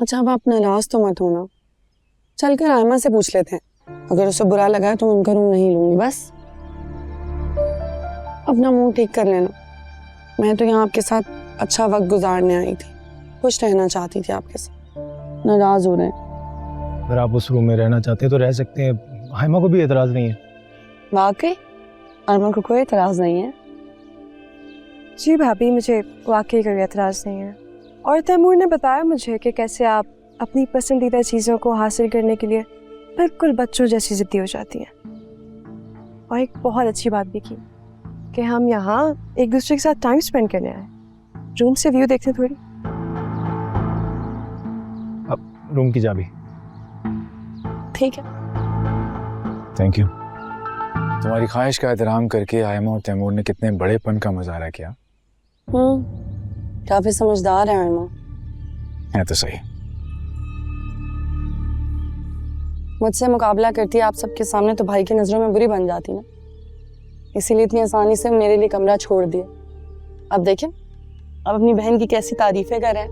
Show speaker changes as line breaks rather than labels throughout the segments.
अच्छा अब आप नाराज तो मत होना, चलकर आयमा से पूछ लेते हैं, अगर उसे बुरा लगा तो उनका रूम नहीं लूंगी। बस अपना मुंह ठीक कर लेना। मैं तो यहाँ आपके साथ अच्छा वक्त गुजारने आई थी, खुश रहना चाहती थी आपके साथ। नाराज हो रहे हैं?
अगर आप उस रूम में रहना चाहते हैं तो रह सकते हैं, आयमा को भी एतराज नहीं है।
वाकई आयमा को कोई एतराज नहीं है?
जी भाभी, मुझे वाकई कोई एतराज नहीं है। और तैमूर ने बताया मुझे कि कैसे आप अपनी पसंदीदा चीज़ों को हासिल करने के लिए बिल्कुल बच्चों जैसी जिद्दी हो जाती हैं। और एक बहुत अच्छी बात भी की कि हम यहाँ एक दूसरे के साथ टाइम स्पेंड करने आए, रूम से व्यू देखते थोड़ी।
अब रूम की चाबी।
ठीक है।
Thank you. तुम्हारी ख्वाहिश का एहतराम करके आयमा और तैमूर ने कितने बड़ेपन का मुजाहरा किया।
काफी समझदार है आयमा।
है तो सही।
मुझसे मुकाबला करती है आप सबके सामने तो भाई की नजरों में बुरी बन जाती ना, इसीलिए इतनी आसानी से मेरे लिए कमरा छोड़ दिया। अब देखें, अब अपनी बहन की कैसी तारीफें कर रहे हैं।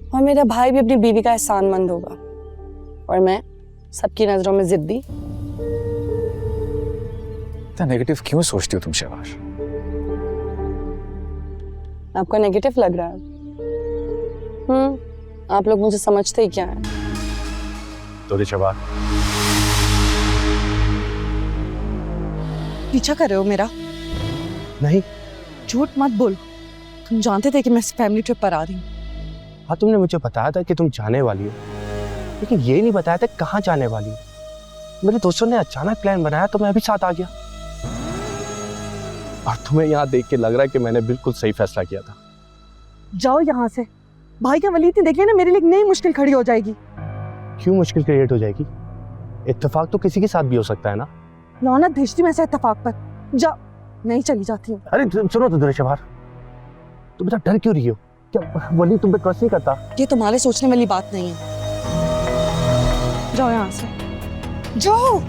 और मेरा भाई भी अपनी बीवी का एहसानमंद होगा, और मैं सबकी नजरों में जिद्दी।
इतना नेगेटिव क्यों सोचती हो तुम शहबाज?
आपको नेगेटिव लग रहा है? आप लोग मुझे समझते ही क्या है।
तो शहबाज
पीछा कर रहे हो मेरा?
नहीं।
झूठ मत बोल, तुम जानते थे कि मैं फैमिली ट्रिप पर आ रही हूँ।
हाँ, तुमने मुझे बताया था कि तुम जाने वाली हो, लेकिन ये नहीं बताया था कहाँ जाने वाली हो। मेरे दोस्तों ने अचानक प्लान बनाया तो मैं भी साथ आ गया। और तुम्हें यहाँ देख के लग रहा है कि मैंने बिल्कुल सही फैसला किया था।
जाओ यहाँ से, भाई का वलीद ने देख लिया ना, मेरे लिए एक नई मुश्किल खड़ी हो जाएगी।
क्यों मुश्किल क्रिएट हो जाएगी? इत्तेफाक तो किसी के साथ भी हो सकता है ना।
लौनत भेजती मैं ऐसे इत्तेफाक पर। जा, नहीं चली जाती हूँ।
अरे सुनो तो दुरेशबार, तुम इतना डर क्यों रही हो? क्या वली तुम पे ट्रस्ट नहीं करता?
ये तुम्हारे सोचने वाली बात नहीं है।
जाओ यहाँ से,
जाओ।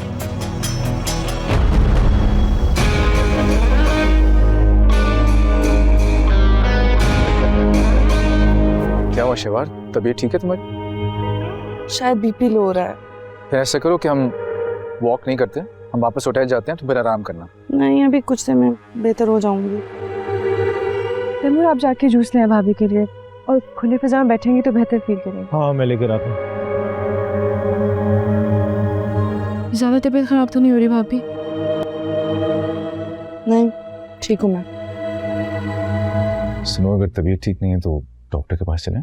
क्या हुआ शहबाज, तबीयत ठीक है तुम्हारी?
शायद बीपी लो हो रहा है।
फिर ऐसा करो कि हम वॉक नहीं करते, हम वापस होटल जाते हैं, तो फिर आराम करना।
नहीं, अभी कुछ देर में बेहतर हो जाऊंगी।
तैमूर, आप जाके जूस ले आए भाभी के लिए, और खुले फिजा में बैठेंगे तो बेहतर फील करेंगे।
हाँ, मैं लेकर आता हूँ।
ज़्यादा तबीयत खराब तो नहीं हो रही भाभी?
नहीं, ठीक हूँ मैं।
सुनो, अगर तबीयत ठीक नहीं है तो डॉक्टर के पास चलें?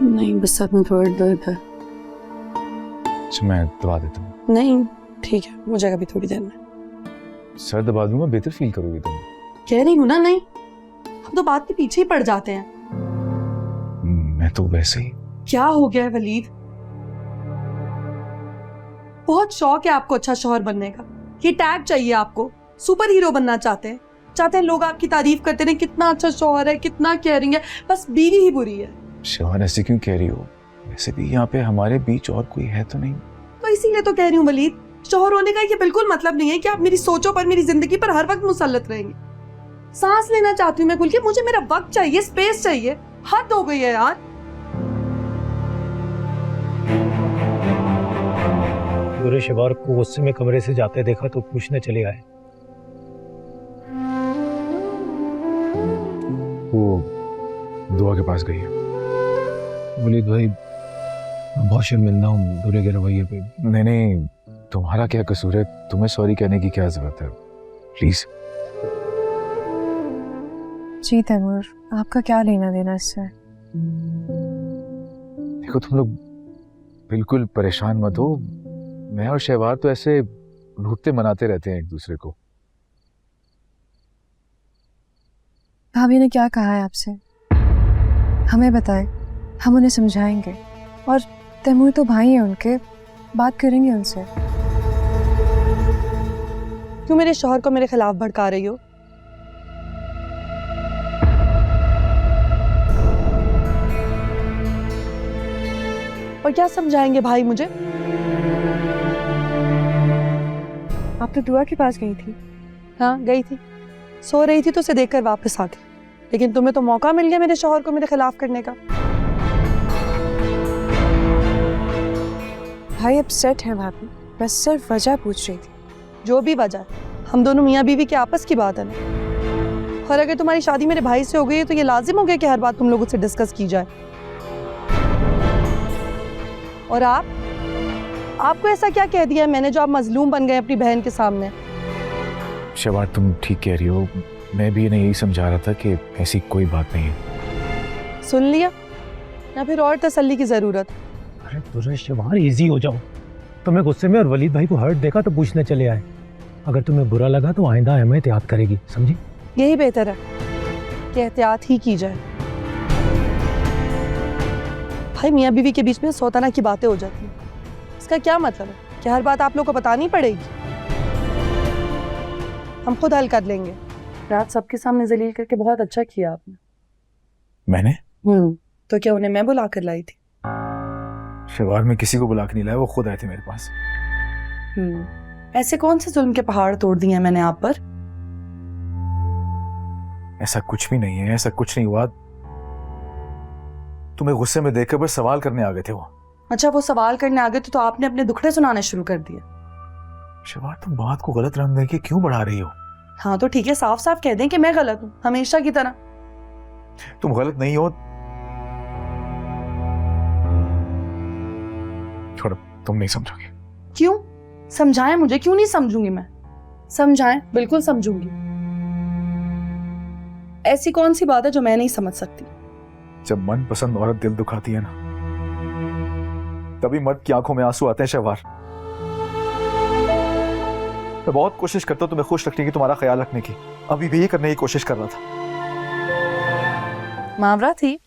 नहीं, बस सर में थोड़ा दर्द है।
अच्छा, मैं दवा देता हूँ।
नहीं, ठीक है, हो जाएगा अभी थोड़ी देर में।
सर दबा दूंगा, बेहतर फील करोगी तुम।
कह रही हूँ ना, नहीं, हम तो बात के पीछे ही पड़ जाते हैं।
मैं तो वैसे ही।
क्या हो गया है वलीद? बहुत शौक है आपको अच्छा शौहर बनने का, ये टैग चाहिए आपको, सुपर हीरो बनना चाहते हैं लोग आपकी तारीफ करते रहे, कितना अच्छा शौहर है, कितना केयरिंग है, बस बीवी ही बुरी है।
शहबाज ऐसे क्यों कह रही हो? वैसे भी यहाँ पे हमारे बीच और कोई है तो नहीं।
तो इसीलिए तो कह रही हूँ वलीद, शौहर होने का ये बिल्कुल मतलब नहीं है कि आप मेरी सोचों पर, मेरी जिंदगी पर हर वक्त मुसल्लत रहेंगे। सांस लेना चाहती हूँ मैं खुल के, मुझे मेरा वक्त चाहिए, स्पेस चाहिए। हद हो गई है यार।
पूरे शहबाज को गुस्से में कमरे से जाते देखा तो पूछने चले आए।
वो दुआ के पास गई है।
वलीद भाई, मैं बहुत शर्मिंदा हूँ दूरे के रवैये पे।
नहीं, तुम्हारा क्या कसूर है? तुम्हें सॉरी कहने की क्या जरूरत है? प्लीज।
जी तैमूर, आपका क्या लेना देना इससे?
देखो, तुम लोग बिल्कुल परेशान मत हो। मैं और शहबाज तो ऐसे लूटते मनाते रहते हैं एक दूसरे को।
भाभी ने क्या कहा है आपसे? हमें बताएं, हम उन्हें समझाएंगे। और तैमूर तो भाई हैं उनके, बात करेंगे उनसे।
क्यों मेरे शौहर को मेरे खिलाफ भड़का रही हो? और क्या समझाएंगे भाई मुझे? आप तो दुआ के पास गई थी। हाँ, गई थी, सो रही थी तो उसे देखकर वापस आ गई। लेकिन तुम्हें तो मौका मिल गया मेरे शौहर को मेरे खिलाफ करने का।
भाई अपसेट हैं भाभी, बस सिर्फ वजह पूछ रही थी।
जो भी वजह, हम दोनों मियाँ बीवी के आपस की बात है ना। और अगर तुम्हारी शादी मेरे भाई से हो गई है तो ये लाजिम हो गया कि हर बात तुम लोगों से डिस्कस की जाए। और आपको ऐसा क्या कह दिया है मैंने जो आप मजलूम बन गए अपनी बहन के सामने?
शबार तुम ठीक कह रही हो, मैं भी इन्हें यही समझा रहा था कि ऐसी कोई बात नहीं है।
सुन लिया या फिर और तसल्ली की जरूरत?
अरे तुझे शिवार इजी हो जाओ। तुम्हें गुस्से में और वलीद भाई को हर्ट देखा तो पूछने चले आए। अगर तुम्हें बुरा लगा तो आइंदा हमें एहतियात करेगी, समझी?
यही बेहतर है कि एहतियात ही की जाए। भाई मियाँ बीवी के बीच में सौताना की बातें हो जाती हैं, इसका क्या मतलब है कि हर बात आप लोग को बतानी पड़ेगी? हम खुद हल कर लेंगे।
रात सबके सामने जलील करके बहुत अच्छा किया आपने।
मैंने?
तो क्या उन्हें मैं बुला कर लाई थी?
शबार में किसी को बुला के नहीं लाया, वो खुद आए थे मेरे पास।
ऐसे कौन से जुल्म के पहाड़ तोड़ दिए हैं मैंने आप पर?
ऐसा कुछ भी नहीं है, ऐसा कुछ नहीं हुआ। तुम्हें गुस्से में देखकर बस सवाल करने आ गए थे वो।
अच्छा, वो सवाल करने आ गए तो आपने अपने दुखड़े सुनाने शुरू कर दिए।
शबार तुम बात को गलत रंग देके क्यों बढ़ा रही हो?
हाँ तो ठीक है, साफ साफ कह दें कि मैं गलत हूँ, हमेशा की तरह।
तुम गलत नहीं हो। छोड़ो, तुम नहीं समझोगे।
क्यों समझाएं मुझे? क्यों नहीं समझूंगी मैं? समझाएं, बिल्कुल समझूंगी। ऐसी कौन सी बात है जो मैं नहीं समझ सकती?
जब मनपसंद औरत दिल दुखाती है ना, तभी मर्द की आंखों में आंसू आते हैं शहवार। मैं बहुत कोशिश करता हूं तुम्हें खुश रखने की, तुम्हारा ख्याल रखने की। अभी भी ये करने की कोशिश कर रहा था।
मावरा थी।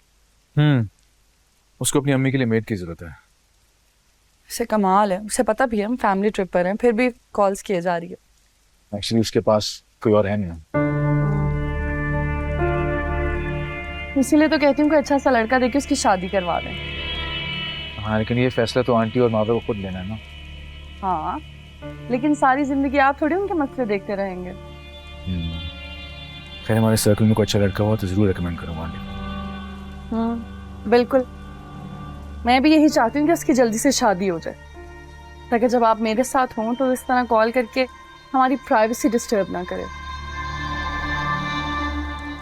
उसको अपनी अम्मी के लिए मेड की जरूरत है।
उसे कमाल है, उसे पता भी है हम फैमिली ट्रिप पर हैं, फिर भी कॉल्स किए जा रही है।
एक्चुअली उसके पास कोई और है नहीं।
इसीलिए तो कहती हूँ कि अच्छा सा लड़का देके उसकी शादी करवा दें।
हाँ, लेकिन ये फैसला तो आंटी और मावरा को खुद लेना है ना।
हाँ, लेकिन सारी जिंदगी आप थोड़ी उनके मसले देखते रहेंगे।
खैर, हमारे सर्कल में कोई अच्छा लड़का हुआ तो जरूर रिकमेंड करूंगा आंटी।
बिल्कुल, मैं भी यही चाहती हूँ कि उसकी जल्दी से शादी हो जाए, ताकि जब आप मेरे साथ हों तो इस तरह कॉल करके हमारी प्राइवेसी डिस्टर्ब ना करे।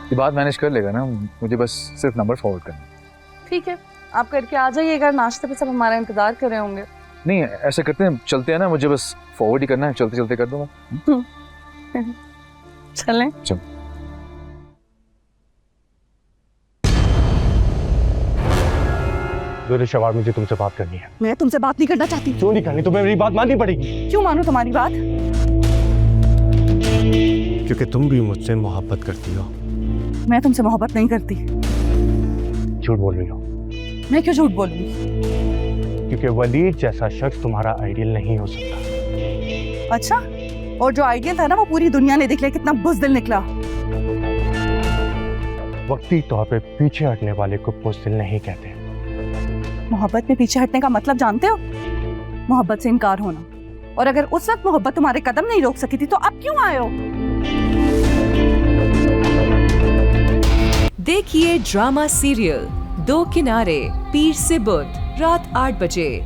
ये बात मैनेज कर लेगा ना, मुझे बस सिर्फ नंबर फॉरवर्ड करना।
ठीक है, आप करके आ जाइएगा, नाश्ते पे सब हमारा इंतजार कर रहे होंगे।
नहीं, ऐसा करते हैं, चलते हैं ना, मुझे बस फॉरवर्ड ही करना है, चलते चलते कर दूंगा।
चलें।
चल।
शबार, मुझे तुमसे बात करनी है।
मैं तुमसे बात नहीं करना चाहती।
क्यों नहीं करनी? तुम्हें मेरी बात माननी पड़ेगी।
क्यों मानूं तुम्हारी बात?
क्योंकि तुम भी मुझसे मोहब्बत करती हो।
मैं तुमसे मोहब्बत नहीं करती।
झूठ बोल रही हो।
मैं क्यों झूठ बोलूंगी?
क्योंकि वलीद जैसा शख्स तुम्हारा आइडियल नहीं हो सकता।
अच्छा, और जो आइडियल था ना वो पूरी दुनिया ने देख लिया, कितना बुज़दिल निकला।
वक्ती तौर पे पीछे हटने वाले को बुज़दिल नहीं कहते।
मोहब्बत में पीछे हटने का मतलब जानते हो? मोहब्बत से इनकार होना। और अगर उस वक्त मोहब्बत तुम्हारे कदम नहीं रोक सकी थी तो अब क्यों आए हो?
देखिए ड्रामा सीरियल दो किनारे, पीर से बुध, रात 8 बजे